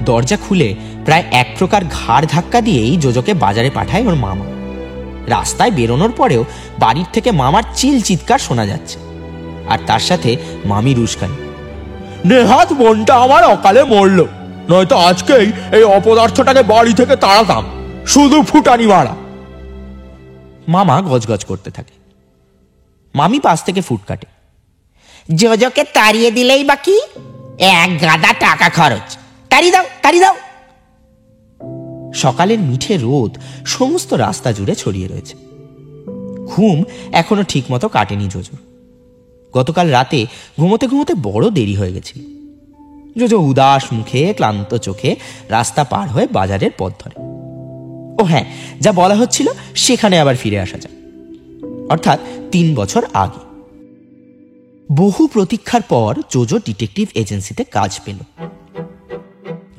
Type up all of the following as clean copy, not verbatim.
দরজা খুলে প্রায় এক প্রকার ঘাড় ধাক্কা দিয়েই জোজোকে বাজারে পাঠায় ওর মামা। রাস্তায় বেরোনোর পরেও বাড়ির থেকে মামার চিৎকার শোনা যাচ্ছে, আর তার সাথে মামির উস্কানি, নেহাত বোনটা আমার অকালে মরল, নয়তো আজকেই এই অপদার্থটাকে বাড়ি থেকে তাড়াতাম, শুধু ফুটানি মারা। মামা গজগজ করতে থাকে। মামি পাশ থেকে ফুট কাটে, জোজোকে তাড়িয়ে দিলেই বাকি, এক গাদা টাকা খরচ, তাড়িয়ে দাও। সকালের মিঠে রোদ সমস্ত রাস্তা জুড়ে ছড়িয়ে রয়েছে। ঘুম এখনো ঠিক মতো কাটেনি জোজোর। গতকাল রাতে ঘুমোতে ঘুমোতে বড় দেরি হয়ে গেছিল। জোজো উদাস মুখে ক্লান্ত চোখে রাস্তা পার হয়ে বাজারের পথ ধরে। ও হ্যাঁ, যা বলা হচ্ছিল সেখানে আবার ফিরে আসা যায়, অর্থাৎ 3 বছর আগে। বহু প্রতীক্ষার পর জোজো ডিটেকটিভ এজেন্সিতে কাজ পেল,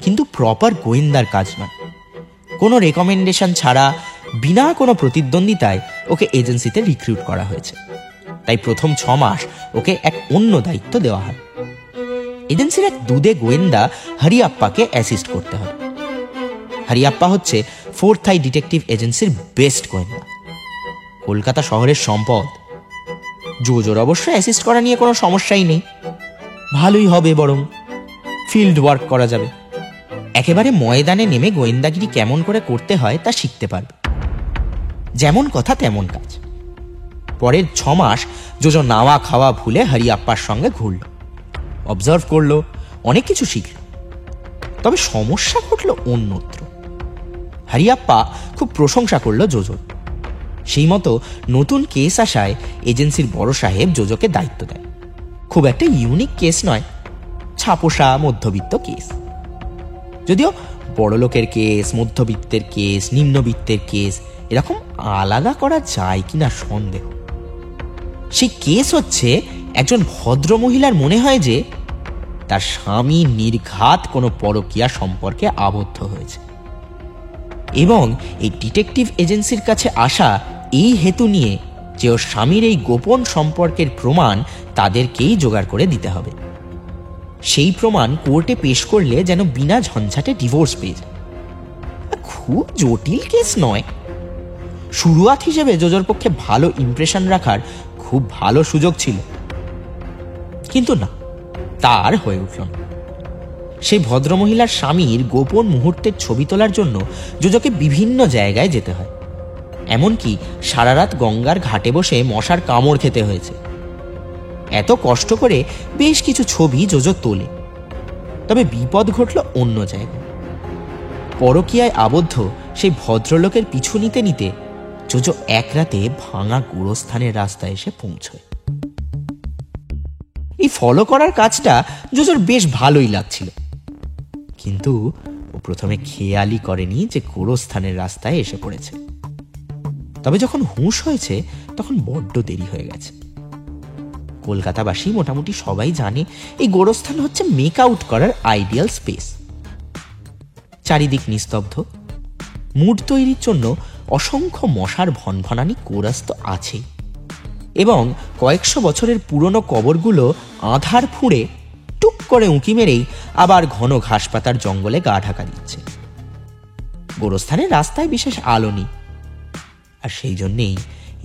কিন্তু প্রপার গোয়েন্দার কাজ নয়। কোনো রেকমেন্ডেশন ছাড়া, বিনা কোনো প্রতিদ্বন্দ্বিতায় ওকে এজেন্সিতে রিক্রুট করা হয়েছে। তাই প্রথম 6 মাস ওকে এক অন্য দায়িত্ব দেওয়া হয়। এজেন্সির এক দুধে গোয়েন্দা হরিয়াপ্পাকে অ্যাসিস্ট করতে হবে। হরিয়াপ্পা হচ্ছে 4th আই ডিটেকটিভ এজেন্সির বেস্ট গোয়েন্দা, কলকাতা শহরের সম্পদ। জোজোর অবশ্য অ্যাসিস্ট করা নিয়ে কোনো সমস্যাই নেই, ভালোই হবে, বরং ফিল্ড ওয়ার্ক করা যাবে। একেবারে ময়দানে নেমে গোয়েন্দাগিরি কেমন করে করতে হয় তা শিখতে পারবে। যেমন কথা তেমন কাজ। পরের 6 মাস জোজো নাওয়া খাওয়া ভুলে হরিয়াপ্পার সঙ্গে ঘুরল, অবজার্ভ করলো, অনেক কিছু শিখল। তবে সমস্যা ঘটল অন্যত্র। হরিয়াপ্পা খুব প্রশংসা করলো জোজোর। সেই মতো নতুন কেস আসায় এজেন্সির বড় সাহেব জোজোকে দায়িত্ব দেয়। খুব একটা ইউনিক কেস নয়, ছাপোষা মধ্যবিত্ত কেস। যদিও বড় লোকের কেস, মধ্যবিত্তের কেস, নিম্নবিত্তের কেস এরকম আলাদা করা যায় কিনা সন্দেহ। সেই কেস হচ্ছে একজন ভদ্র মহিলার মনে হয় যে তার স্বামী নির্ঘাত কোনো পরকীয়া সম্পর্কে আবদ্ধ হয়েছে, এবং এই ডিটেকটিভ এজেন্সির কাছে আসা এই হেতু নিয়ে যে ওর স্বামীর এই গোপন সম্পর্কের প্রমাণ তাদেরকেই জোগাড় করে দিতে হবে। সেই প্রমাণ কোর্টে পেশ করলে যেন বিনা ঝঞ্ঝাটে ডিভোর্স পেয়ে যায়। খুব জটিল কেস নয়। শুরুয়াত হিসেবে জোজোর পক্ষে ভালো ইমপ্রেশন রাখার খুব ভালো সুযোগ ছিল, কিন্তু না, তার হয়ে উঠল না। সেই ভদ্রমহিলার স্বামীর গোপন মুহূর্তের ছবি তোলার জন্য জোজোকে বিভিন্ন জায়গায় যেতে হয়। এমনকি সারা রাত গঙ্গার ঘাটে বসে মশার কামড় খেতে হয়েছে। এত কষ্ট করে বেশ কিছু ছবি জোজো তোলে। তবে বিপদ ঘটল অন্য জায়গায়। পরকীয়ায় আবদ্ধ সেই ভদ্রলোকের পিছু নিতে নিতে জোজো এক রাতে ভাঙা গোরস্থানের রাস্তায় এসে পৌঁছয়। এই ফলো করার কাজটা জোজোর বেশ ভালোই লাগছিল, কিন্তু ও প্রথমে খেয়ালই করেনি যে গোরস্থানের রাস্তায় এসে পড়েছে। তবে যখন হুঁশ হয়েছে তখন বড্ড দেরি হয়ে গেছে। কলকাতাবাসী মোটামুটি সবাই জানে এই গোরস্থান হচ্ছে মেক আউট করার আইডিয়াল স্পেস। চারিদিক নিস্তব্ধ। মুড তৈরির জন্য অসংখ্য মশার ভনভনানি কোরাস তো আছেই, এবং কয়েকশো বছরের পুরনো কবরগুলো আধার ফুঁড়ে টুক করে উঁকি মেরেই আবার ঘন ঘাসপাতার জঙ্গলে গা ঢাকা দিচ্ছে। গোরস্থানের রাস্তায় বিশেষ আলো নেই, আর সেই জন্যেই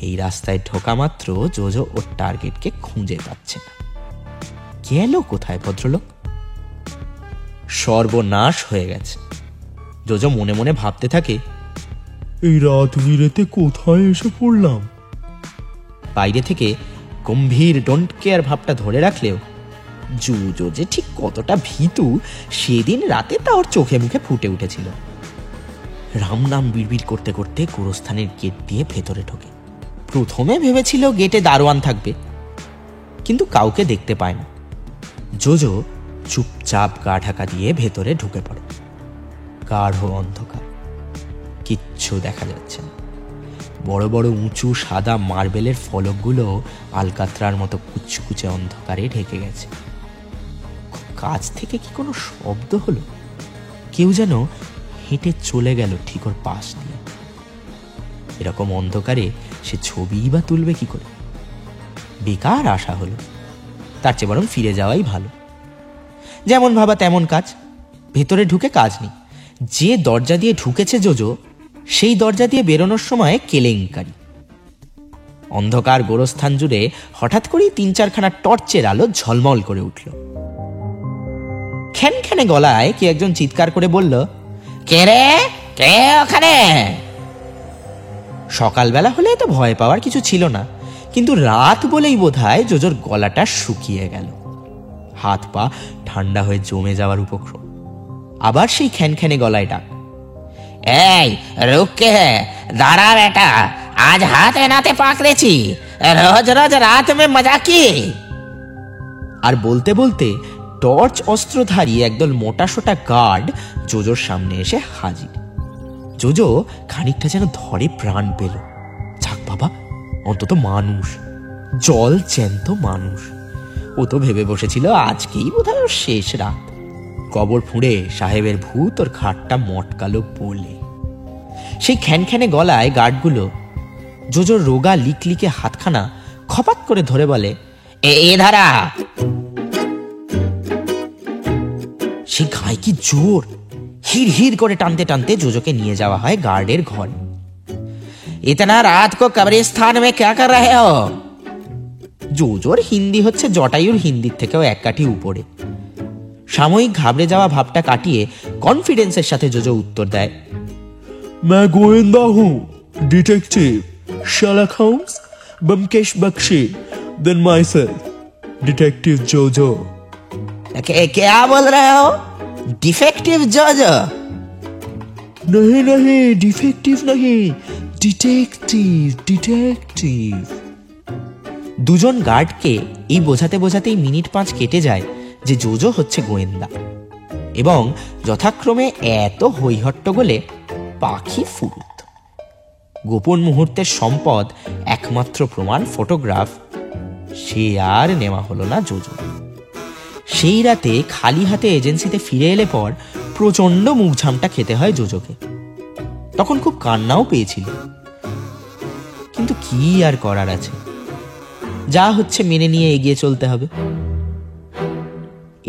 এই রাস্তায় ঢোকা মাত্র জোজো ওর টার্গেটকে খুঁজে পাচ্ছে না। গেল কোথায় ভদ্রলোক? সর্বনাশ হয়ে গেছে। জোজো মনে মনে ভাবতে থাকে, এই রাত বিরেতে কোথায় এসে পড়লাম। বাইরে থেকে গম্ভীর ডোন্ট কেয়ার ভাবটা ধরে রাখলেও জোজো যে ঠিক কতটা ভীতু সেদিন রাতে তা ওর চোখে মুখে ফুটে উঠেছিল। রাম নাম বিড়বিড় করতে করতে গোরস্থানের গেট দিয়ে ভেতরে ঢোকে। প্রথমে ভেবেছিল গেটে দারোয়ান থাকবে, কিন্তু কাউকে দেখতে পায় না। জোজো চুপচাপ গা ঢাকা দিয়ে ভেতরে ঢুকে পড়ে। গাঢ় অন্ধকার, কিচ্ছু দেখা যাচ্ছে না। বড় বড় উঁচু সাদা মার্বেলের ফলকগুলো আলকাতরার মতো কুচকুচে অন্ধকারে ঢেকে গেছে। কাছ থেকে কি কোনো শব্দ হলো? কেউ যেন হেঁটে চলে গেল ঠিক ওর পাশ দিয়ে। এরকম অন্ধকারে সে ছবি বা তুলবে কি করে? বেকার আশা হলো। তার চেয়ে বরং ফিরে যাওয়াই ভালো। যেমন ভাবা তেমন কাজ। ভেতরে ঢুকে কাজ নেই। যে দরজা দিয়ে ঢুকেছে জোজো, সেই দরজা দিয়ে বেরোনোর সময় কেলেঙ্কারি। অন্ধকার গোরস্থান জুড়ে হঠাৎ করেই 3-4খানা টর্চের আলো ঝলমল করে উঠল। খ্যানখ্যানে গলায় কে একজন চিৎকার করে বলল, কে রে, কে ওখানে? সকালবেলা হলে তো ভয় পাওয়ার কিছু ছিল না, কিন্তু রাত বলেই বোধহয় জোজোর গলাটা শুকিয়ে গেল, হাত পা ঠান্ডা হয়ে জমে যাওয়ার উপক্রম। আবার সেই খ্যানখ্যানে গলায় ডাক, এই রুক কে, দাঁড়া বেটা, আজ হাতে নাতে পাকড়েছি, রোজ রোজ রাত মে মজা কি? আর বলতে বলতে টর্চ অস্ত্রধারী একদল মোটাসোটা গার্ড জোজোর সামনে এসে হাজির। জোজো খানিকটা যেন ধরে প্রাণ পেল। যাক বাবা, অন্তত মানুষ, জল জ্যান্ত মানুষ। ও তো ভেবে বসেছিল আজকেই বোধহয় ওর শেষ রাত। কবর ফুঁড়ে সাহেবের ভূত ওর খাটটা মটকালো বলে। সেই খ্যানখ্যানে গলায় গার্ডগুলো জোজোর রোগা লিকলিকে হাতখানা খপাত করে ধরে বলে, এ ধারা। সে গায়ে কি জোর! হির হির করে টানতে টানতে জোজোকে নিয়ে যাওয়া হয় গার্ডের ঘর। ইতনা রাত কো কবরস্থান মে ক্যা কর রহে হো? জোজোর হিন্দি হচ্ছে জটায়ুর হিন্দির থেকেও এক কাঠি উপরে। সাময়িক ঘাবড়ে যাওয়া ভাবটা কাটিয়ে কনফিডেন্সের সাথে জোজো উত্তর দেয়, मैं गोविंदा हूँ, detective Sherlock Holmes, Byomkesh Bakshi, then myself, detective Jojo. क्या बोल रहे हो? डिफेक्टिव जोजो? नहीं नहीं, डिफेक्टिव नहीं, डिटेक्टिव डिटेक्टिव। দুজন গার্ডকে এই বোঝাতে বোঝাতেই মিনিট 5 কেটে যায় যে জোজো হচ্ছে গোয়েন্দা, এবং যথাক্রমে এত হৈহট্টগোলে পাখি ফুরুত। গোপন মুহূর্তের সম্পদ, একমাত্র প্রমাণ ফটোগ্রাফ, সে আর নেওয়া হলো না জোজো। সেই রাতে খালি হাতে এজেন্সিতে ফিরে এলে পর প্রচন্ড মুখঝামটা খেতে হয় জোজোকে। তখন খুব কান্নাও পেয়েছিল, কিন্তু কি আর করার আছে, যা হচ্ছে মেনে নিয়ে এগিয়ে চলতে হবে।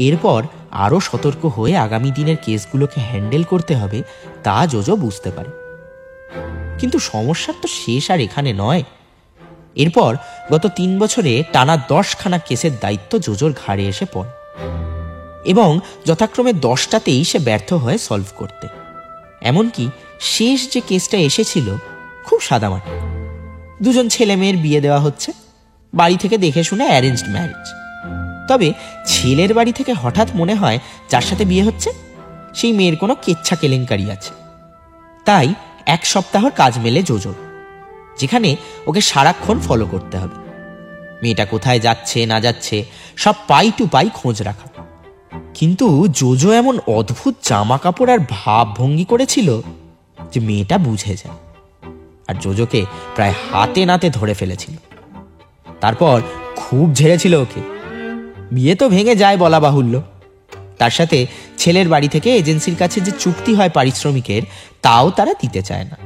এরপর আরো সতর্ক হয়ে আগামী দিনের কেসগুলোকে হ্যান্ডেল করতে হবে, তা জোজো বুঝতে পারে। কিন্তু সমস্যার তো শেষ আর এখানে নয়। এরপর গত 3 বছরে টানা 10খানা কেসের দায়িত্ব জোজোর ঘাড়ে এসে পড়ে, এবং যথাক্রমে 10টাতেই সে ব্যর্থ হয় সলভ করতে। এমনকি শেষ যে কেসটা এসেছিল খুব সাদামাটা, 2 ছেলে মেয়ের বিয়ে দেওয়া হচ্ছে, বাড়ি থেকে দেখে শুনে অ্যারেঞ্জড ম্যারেজ। তবে ছেলের বাড়ি থেকে হঠাৎ মনে হয় যার সাথে বিয়ে হচ্ছে সেই মেয়ের কোনো কেচ্ছা কেলেঙ্কারি আছে। তাই 1 সপ্তাহর কাজ মেলে জোজোর, যেখানে ওকে সারাক্ষণ ফলো করতে হবে। মেয়েটা কোথায় যাচ্ছে না যাচ্ছে সব পাই টু পাই খোঁজ রাখা। কিন্তু জোজো এমন অদ্ভুত জামা কাপড় আর ভাব ভঙ্গি করেছিল যে মেয়েটা বুঝে যায়, আর জোজোকে প্রায় হাতে নাতে ধরে ফেলেছিল। তারপর খুব ঝেড়েছিল ওকে। বিয়ে তো ভেঙে যায় বলা বাহুল্য, তার সাথে ছেলের বাড়ি থেকে এজেন্সির কাছে যে চুক্তি হয় পারিশ্রমিকের, তাও তারা দিতে চায় না।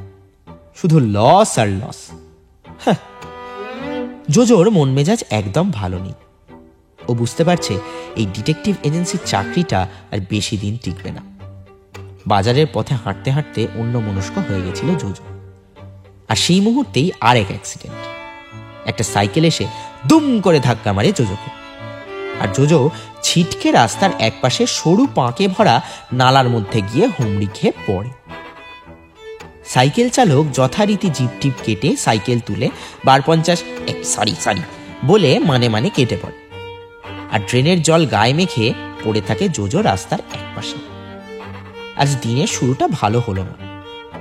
শুধু লস আর লস। জোজোর মন মেজাজ একদম ভালো নেই। ও বুঝতে পারছে এই ডিটেকটিভ এজেন্সির চাকরিটা আর বেশি দিন টিকবে না। বাজারের পথে হাঁটতে হাঁটতে অন্যমনস্ক হয়ে গেছিল জোজো। আর সেই মুহূর্তেই আরেক অ্যাক্সিডেন্ট। একটা সাইকেল এসে দুম করে ধাক্কা মারে জোজোকে, আর জোজো ছিটকে রাস্তার একপাশে সরু পাঁকে ভরা নালার মধ্যে গিয়ে হুমড়ি খেয়ে পড়ে। সাইকেল চালক যথারীতি জিপ টিপ কেটে সাইকেল তুলে 52 সরি বলে মানে মানে কেটে পড়ে, আর ড্রেনের জল গায়ে মেখে পড়ে থাকে জোজো রাস্তার একপাশে। আজ দিনের শুরুটা ভালো হলো না।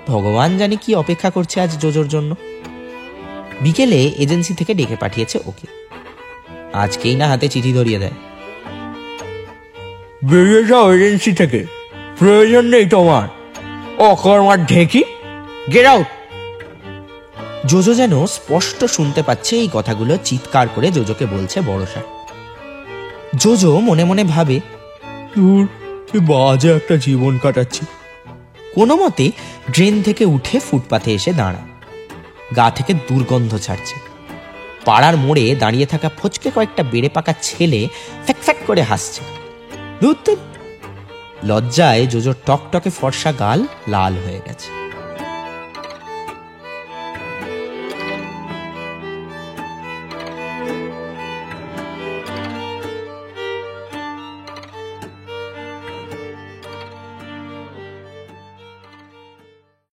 ভগবান জানে কি অপেক্ষা করছে আজ জোজোর জন্য। বিকেলে এজেন্সি থেকে ডেকে পাঠিয়েছে ওকে। আজকেই না হাতে চিঠি ধরিয়ে দেয়, বেরিয়ে যাও এজেন্সি থেকে, প্রয়োজন নেই তোমার, অকর্মার ঢেকি, গেট আউট। জোজো যেন স্পষ্ট শুনতে পাচ্ছে এই কথাগুলো চিৎকার করে জোজোকে বলছে বড়সা। জোজো মনে মনে ভাবে, দূর, কি বাজে একটা জীবন কাটাচ্ছি। কোনো মতে ড্রেন থেকে উঠে ফুটপাথে এসে দাঁড়ায়। গা থেকে দুর্গন্ধ ছাড়ছে। পাড়ার মোড়ে দাঁড়িয়ে থাকা ফচকে কয়েকটা বেড়ে পাকা ছেলে ফ্যাক ফ্যাক করে হাসছে। ধুত্তে, লজ্জায় জোজোর টকটকে ফর্সা গাল লাল হয়ে গেছে।